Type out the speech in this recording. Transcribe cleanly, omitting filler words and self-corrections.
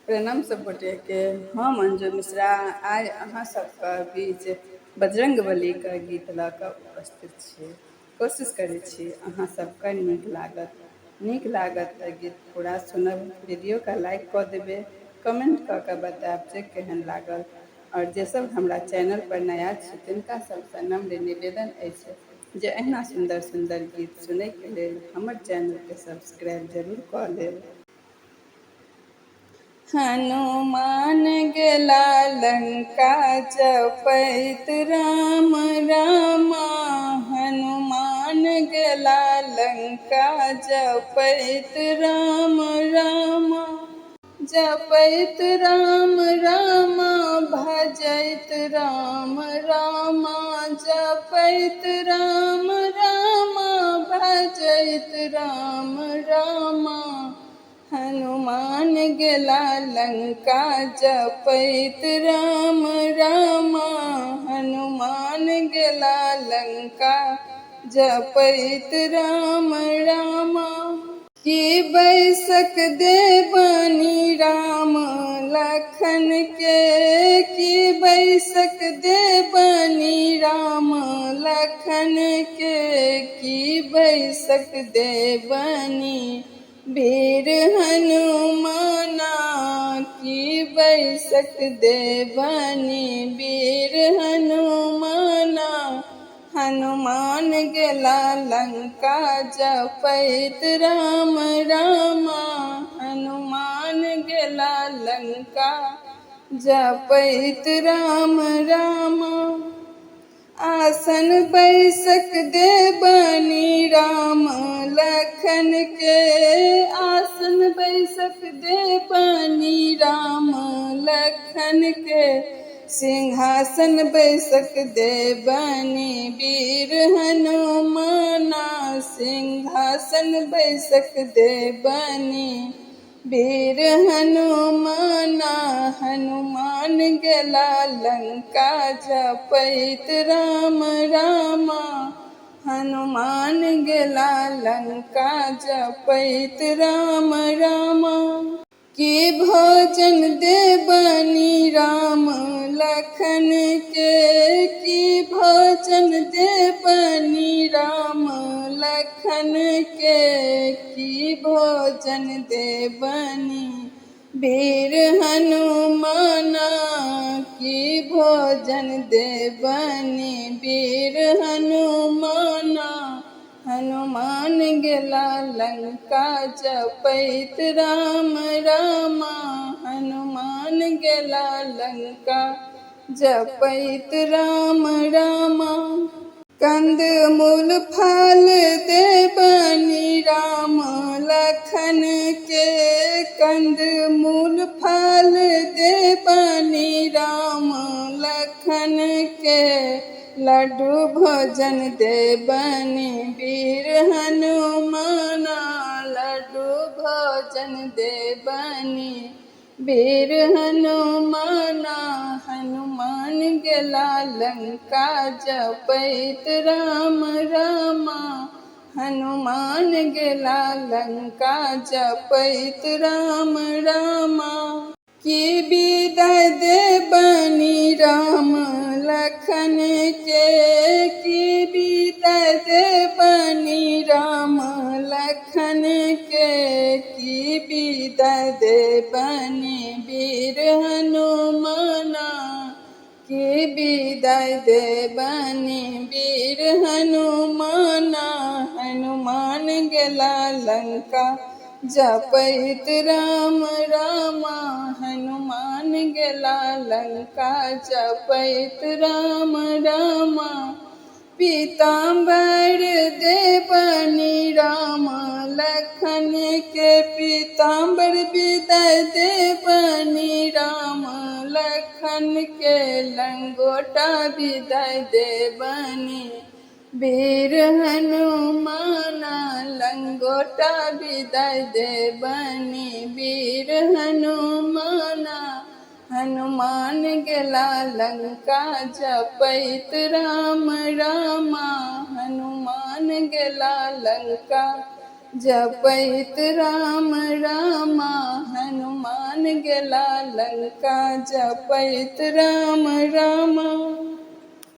प्रणाम सब गोटे के। हम अंजू मिश्रा आज अहाँ सबके बीच बजरंगबलीके गीत लऽ कऽ उपस्थित छी। कोशिश करै छी अहाँ सबके नीक लागत तऽ गीत पूरा सुनब। वीडियोके लाइक कऽ देबै, कमेंट कऽ के बतायब जे केहन लागल। और जे सब हमरा चैनल पर नया छी तिनका सबसँ नम्र निवेदन अछि जे अहिना सुंदर सुंदर गीत सुनैके लेल हमर चैनलके सब्सक्राइब जरूर कऽ लेब। हनुमान गेला लंका जपैत राम रामा। हनुमान गेला लंका जपैत राम रामा। जपैत राम रामा भजैत राम रामा। जपैत राम रामा भजैत राम रामा। हनुमान गेला लंका जपैत राम रामा। हनुमान गेला लंका जपैत राम रामा। की बैसक देबनी राम लखन के। की बैसक देबनी राम लखन के। की बैसक देबनी वीर हनुमाना। की बैसक देबनी वीर हनुमाना। हनुमान गेला लंका जपैत राम रामा। हनुमान गेला लंका जपैत राम रामा। आसन बैसक देबनी राम लखन के। आसन बैसक देबनी राम लखन के। सिंहासन बैसक देबनी वीर हनुमाना। सिंहासन बैसक देबनी वीर हनुमाना। हनुमान गेला लंका जपैत राम रामा। हनुमान गेला लंका जपैत राम रामा। की भोजन देबनी राम लखन के। की भोजन देबनी राम लखन के। की भोजन देबनी वीर हनुमाना। की भोजन देबनी वीर हनुमाना। हनुमान गेला लंका जपैत राम रामा। हनुमान गेला लंका जपैत राम रामा। कंद मूल फल देबनी राम लखन के। कंद मूल फल देबनी राम लखन के। लड्डू भोजन देबनी वीर हनुमाना। लड्डू भोजन देबनी वीर हनुमाना। हनुमान गेला लंका जपैत राम रामा। हनुमान गेला लंका जपैत राम रामा। की विदाय देबनी राम लखन के। की विदाय देबनी राम लखन के। की विदाय देबनी वीर हनुमाना। की विदाय देबनी वीर हनुमाना। हनुमान गेला लंका जपैत राम रामा। हनुमान गेला लंका जपैत राम रामा। पीताम्बर देबनी राम लखन के। पीताम्बर विदाय देबनी राम लखन के। लंगोटा विदाय देबनी वीर हनुमाना। लंगोटा विदाय देबनी वीर हनुमाना। हनुमान गेला लंका जपैत राम रामा। हनुमान गेला लंका जपैत राम रामा। हनुमान गेला लंका जपैत राम राम।